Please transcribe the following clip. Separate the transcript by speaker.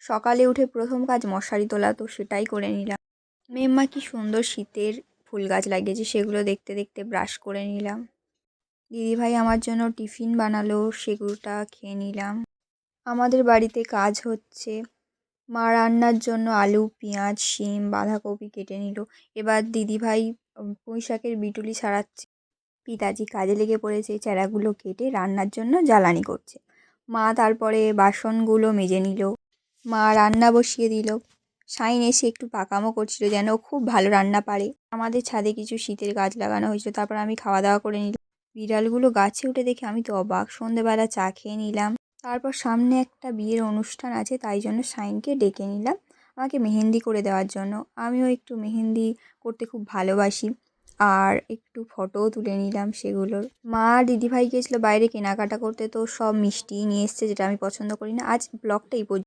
Speaker 1: সকালে উঠে প্রথম কাজ মশারি তোলা, তো সেটাই করে নিলাম। মেম্মা কি সুন্দর শীতের ফুল গাছ লাগিয়েছে, সেগুলো দেখতে দেখতে ব্রাশ করে নিলাম। দিদিভাই আমার জন্য টিফিন বানালো, সেগুলোটা খেয়ে নিলাম। আমাদের বাড়িতে কাজ হচ্ছে। মা রান্নার জন্য আলু, পেঁয়াজ, শিম, বাঁধাকপি কেটে নিল। এবার দিদিভাই পুঁই শাকের বিটুলি ছাড়াচ্ছে। পিতাজি কাজে লেগে পড়েছে, চারাগুলো কেটে রান্নার জন্য জ্বালানি করছে। মা তারপরে বাসনগুলো মেজে নিল। মা রান্না বসিয়ে দিল। শাইন এসে একটু পাকামো করছিল, যেন ও খুব ভালো রান্না পারে। আমাদের ছাদে কিছু শীতের গাছ লাগানো হয়েছিল, তারপর আমি খাওয়া দাওয়া করে নিলাম। বিড়ালগুলো গাছে উঠে দেখে আমি তো অবাক। সন্ধেবেলা চা খেয়ে নিলাম। তারপর সামনে একটা বিয়ের অনুষ্ঠান আছে, তাই জন্য শাইনকে ডেকে নিলাম আমাকে মেহেন্দি করে দেওয়ার জন্য। আমিও একটু মেহেন্দি করতে খুব ভালোবাসি, আর একটু ফটোও তুলে নিলাম সেগুলোর। মা আর দিদিভাই গিয়েছিলো বাইরে কেনাকাটা করতে, তো সব মিষ্টি নিয়ে এসছে, যেটা আমি পছন্দ করি না। আজ ব্লগটা এই পর্যন্ত।